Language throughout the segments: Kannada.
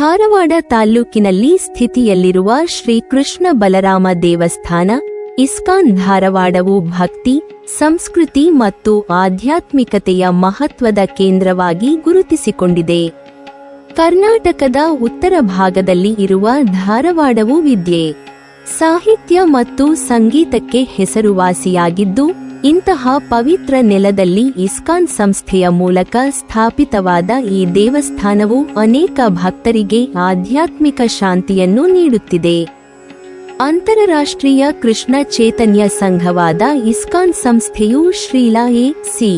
ಧಾರವಾಡ ತಾಲ್ಲೂಕಿನಲ್ಲಿ ಸ್ಥಿತಿಯಲ್ಲಿರುವ ಶ್ರೀ ಕೃಷ್ಣ ಬಲರಾಮ ದೇವಸ್ಥಾನ ಇಸ್ಕಾನ್ ಧಾರವಾಡವು ಭಕ್ತಿ, ಸಂಸ್ಕೃತಿ ಮತ್ತು ಆಧ್ಯಾತ್ಮಿಕತೆಯ ಮಹತ್ವದ ಕೇಂದ್ರವಾಗಿ ಗುರುತಿಸಿಕೊಂಡಿದೆ. ಕರ್ನಾಟಕದ ಉತ್ತರ ಭಾಗದಲ್ಲಿ ಇರುವ ಧಾರವಾಡವು ವಿದ್ಯೆ, ಸಾಹಿತ್ಯ ಮತ್ತು ಸಂಗೀತಕ್ಕೆ ಹೆಸರುವಾಸಿಯಾಗಿದ್ದು, ಇಂತಹ ಪವಿತ್ರ ನೆಲದಲ್ಲಿ ಇಸ್ಕಾನ್ ಸಂಸ್ಥೆಯ ಮೂಲಕ ಸ್ಥಾಪಿತವಾದ ಈ ದೇವಸ್ಥಾನವು ಅನೇಕ ಭಕ್ತರಿಗೆ ಆಧ್ಯಾತ್ಮಿಕ ಶಾಂತಿಯನ್ನು ನೀಡುತ್ತಿದೆ. ಅಂತಾರಾಷ್ಟ್ರೀಯ ಕೃಷ್ಣ ಚೈತನ್ಯ ಸಂಘವಾದ ಇಸ್ಕಾನ್ ಸಂಸ್ಥೆಯು ಶ್ರೀಲ ಎ.ಸಿ.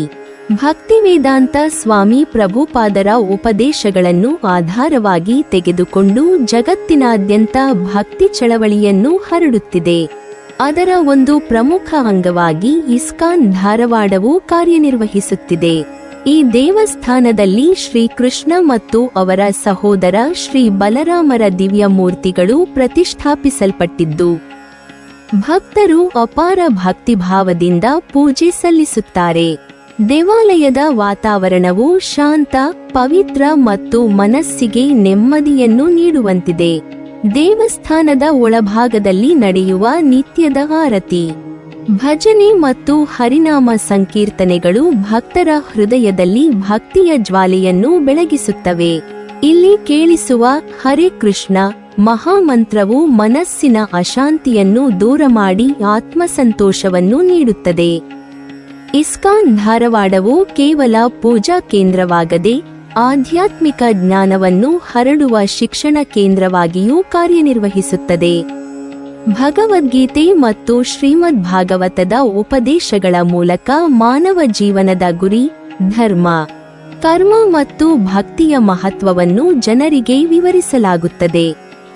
ಭಕ್ತಿವೇದಾಂತ ಸ್ವಾಮಿ ಪ್ರಭುಪಾದರ ಉಪದೇಶಗಳನ್ನು ಆಧಾರವಾಗಿ ತೆಗೆದುಕೊಂಡು ಜಗತ್ತಿನಾದ್ಯಂತ ಭಕ್ತಿ ಚಳವಳಿಯನ್ನು ಹರಡುತ್ತಿದೆ. ಅದರ ಒಂದು ಪ್ರಮುಖ ಅಂಗವಾಗಿ ಇಸ್ಕಾನ್ ಧಾರವಾಡವು ಕಾರ್ಯನಿರ್ವಹಿಸುತ್ತಿದೆ. ಈ ದೇವಸ್ಥಾನದಲ್ಲಿ ಶ್ರೀಕೃಷ್ಣ ಮತ್ತು ಅವರ ಸಹೋದರ ಶ್ರೀ ಬಲರಾಮರ ದಿವ್ಯ ಮೂರ್ತಿಗಳು ಪ್ರತಿಷ್ಠಾಪಿಸಲ್ಪಟ್ಟಿದ್ದು, ಭಕ್ತರು ಅಪಾರ ಭಕ್ತಿಭಾವದಿಂದ ಪೂಜೆ ಸಲ್ಲಿಸುತ್ತಾರೆ. ದೇವಾಲಯದ ವಾತಾವರಣವು ಶಾಂತ, ಪವಿತ್ರ ಮತ್ತು ಮನಸ್ಸಿಗೆ ನೆಮ್ಮದಿಯನ್ನು ನೀಡುವಂತಿದೆ. ದೇವಸ್ಥಾನದ ಒಳಭಾಗದಲ್ಲಿ ನಡೆಯುವ ನಿತ್ಯದ ಆರತಿ, ಭಜನೆ ಮತ್ತು ಹರಿನಾಮ ಸಂಕೀರ್ತನೆಗಳು ಭಕ್ತರ ಹೃದಯದಲ್ಲಿ ಭಕ್ತಿಯ ಜ್ವಾಲೆಯನ್ನು ಬೆಳಗಿಸುತ್ತವೆ. ಇಲ್ಲಿ ಕೇಳಿಸುವ ಹರೇ ಕೃಷ್ಣ ಮಹಾಮಂತ್ರವು ಮನಸ್ಸಿನ ಅಶಾಂತಿಯನ್ನು ದೂರ ಮಾಡಿ ಆತ್ಮಸಂತೋಷವನ್ನು ನೀಡುತ್ತದೆ. ಇಸ್ಕಾನ್ ಧಾರವಾಡವು ಕೇವಲ ಪೂಜಾ ಕೇಂದ್ರವಾಗದೆ ಆಧ್ಯಾತ್ಮಿಕ ಜ್ಞಾನವನ್ನು ಹರಡುವ ಶಿಕ್ಷಣ ಕೇಂದ್ರವಾಗಿಯೂ ಕಾರ್ಯನಿರ್ವಹಿಸುತ್ತದೆ. ಭಗವದ್ಗೀತೆ ಮತ್ತು ಶ್ರೀಮದ್ ಭಾಗವತದ ಉಪದೇಶಗಳ ಮೂಲಕ ಮಾನವ ಜೀವನದ ಗುರಿ, ಧರ್ಮ, ಕರ್ಮ ಮತ್ತು ಭಕ್ತಿಯ ಮಹತ್ವವನ್ನು ಜನರಿಗೆ ವಿವರಿಸಲಾಗುತ್ತದೆ.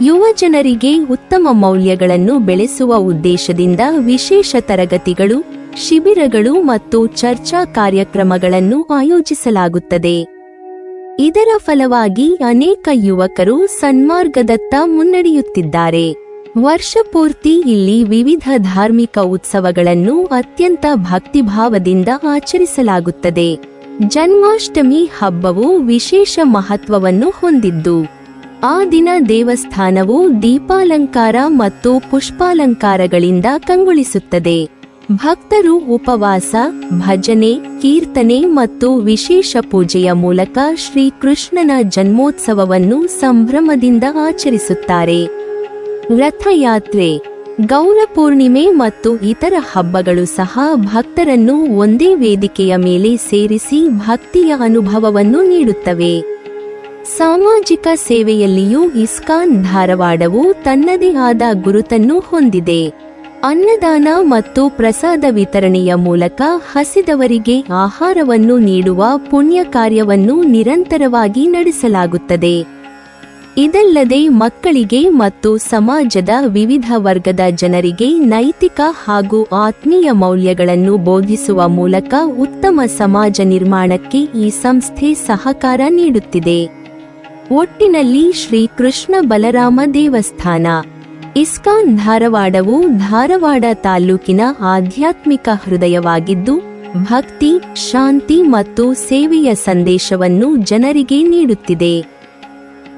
ಯುವ ಜನರಿಗೆ ಉತ್ತಮ ಮೌಲ್ಯಗಳನ್ನು ಬೆಳೆಸುವ ಉದ್ದೇಶದಿಂದ ವಿಶೇಷ ತರಗತಿಗಳು, ಶಿಬಿರಗಳು ಮತ್ತು ಚರ್ಚಾ ಕಾರ್ಯಕ್ರಮಗಳನ್ನು ಆಯೋಜಿಸಲಾಗುತ್ತದೆ. ಇದರ ಫಲವಾಗಿ ಅನೇಕ ಯುವಕರು ಸನ್ಮಾರ್ಗದತ್ತ ಮುನ್ನಡೆಯುತ್ತಿದ್ದಾರೆ. ವರ್ಷಪೂರ್ತಿ ಇಲ್ಲಿ ವಿವಿಧ ಧಾರ್ಮಿಕ ಉತ್ಸವಗಳನ್ನು ಅತ್ಯಂತ ಭಕ್ತಿಭಾವದಿಂದ ಆಚರಿಸಲಾಗುತ್ತದೆ. ಜನ್ಮಾಷ್ಟಮಿ ಹಬ್ಬವು ವಿಶೇಷ ಮಹತ್ವವನ್ನು ಹೊಂದಿದ್ದು, ಆ ದಿನ ದೇವಸ್ಥಾನವು ದೀಪಾಲಂಕಾರ ಮತ್ತು ಪುಷ್ಪಾಲಂಕಾರಗಳಿಂದ ಕಂಗೊಳಿಸುತ್ತದೆ. ಭಕ್ತರು ಉಪವಾಸ, ಭಜನೆ, ಕೀರ್ತನೆ ಮತ್ತು ವಿಶೇಷ ಪೂಜೆಯ ಮೂಲಕ ಶ್ರೀಕೃಷ್ಣನ ಜನ್ಮೋತ್ಸವವನ್ನು ಸಂಭ್ರಮದಿಂದ ಆಚರಿಸುತ್ತಾರೆ. ರಥಯಾತ್ರೆ, ಗೌರಪೂರ್ಣಿಮೆ ಮತ್ತು ಇತರ ಹಬ್ಬಗಳು ಸಹ ಭಕ್ತರನ್ನು ಒಂದೇ ವೇದಿಕೆಯ ಮೇಲೆ ಸೇರಿಸಿ ಭಕ್ತಿಯ ಅನುಭವವನ್ನು ನೀಡುತ್ತವೆ. ಸಾಮಾಜಿಕ ಸೇವೆಯಲ್ಲಿಯೂ ಇಸ್ಕಾನ್ ಧಾರವಾಡವು ತನ್ನದೇ ಆದ ಗುರುತನ್ನು ಹೊಂದಿದೆ. ಅನ್ನದಾನ ಮತ್ತು ಪ್ರಸಾದ ವಿತರಣೆಯ ಮೂಲಕ ಹಸಿದವರಿಗೆ ಆಹಾರವನ್ನು ನೀಡುವ ಪುಣ್ಯ ಕಾರ್ಯವನ್ನು ನಿರಂತರವಾಗಿ ನಡೆಸಲಾಗುತ್ತದೆ. ಇದಲ್ಲದೆ ಮಕ್ಕಳಿಗೆ ಮತ್ತು ಸಮಾಜದ ವಿವಿಧ ವರ್ಗದ ಜನರಿಗೆ ನೈತಿಕ ಹಾಗೂ ಆತ್ಮೀಯ ಮೌಲ್ಯಗಳನ್ನು ಬೋಧಿಸುವ ಮೂಲಕ ಉತ್ತಮ ಸಮಾಜ ನಿರ್ಮಾಣಕ್ಕೆ ಈ ಸಂಸ್ಥೆ ಸಹಕಾರ ನೀಡುತ್ತಿದೆ. ಒಟ್ಟಿನಲ್ಲಿ ಶ್ರೀ ಕೃಷ್ಣ ಬಲರಾಮ ದೇವಸ್ಥಾನ ಇಸ್ಕಾನ್ ಧಾರವಾಡವು ಧಾರವಾಡ ತಾಲ್ಲೂಕಿನ ಆಧ್ಯಾತ್ಮಿಕ ಹೃದಯವಾಗಿದ್ದು, ಭಕ್ತಿ, ಶಾಂತಿ ಮತ್ತು ಸೇವೆಯ ಸಂದೇಶವನ್ನು ಜನರಿಗೆ ನೀಡುತ್ತಿದೆ.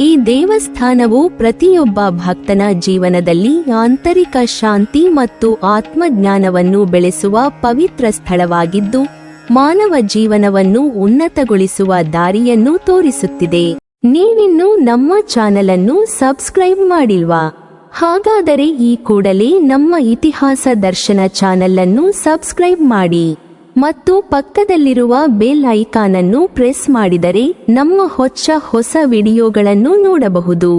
ಈ ದೇವಸ್ಥಾನವು ಪ್ರತಿಯೊಬ್ಬ ಭಕ್ತನ ಜೀವನದಲ್ಲಿ ಆಂತರಿಕ ಶಾಂತಿ ಮತ್ತು ಆತ್ಮಜ್ಞಾನವನ್ನು ಬೆಳೆಸುವ ಪವಿತ್ರ ಸ್ಥಳವಾಗಿದ್ದು, ಮಾನವ ಜೀವನವನ್ನು ಉನ್ನತಗೊಳಿಸುವ ದಾರಿಯನ್ನು ತೋರಿಸುತ್ತಿದೆ. ನೀವಿನ್ನೂ ನಮ್ಮ ಚಾನೆಲ್ ಅನ್ನು ಸಬ್ಸ್ಕ್ರೈಬ್ ಮಾಡಿಲ್ವಾ? ಹಾಗಾದರೆ ಈ ಕೂಡಲೇ ನಮ್ಮ ಇತಿಹಾಸ ದರ್ಶನ ಚಾನೆಲ್ ಅನ್ನು ಸಬ್ಸ್ಕ್ರೈಬ್ ಮಾಡಿ ಮತ್ತು ಪಕ್ಕದಲ್ಲಿರುವ ಬೆಲ್ ಐಕಾನ್ ಅನ್ನು ಪ್ರೆಸ್ ಮಾಡಿದರೆ ನಮ್ಮ ಹೊಸ ವಿಡಿಯೋಗಳನ್ನು ನೋಡಬಹುದು.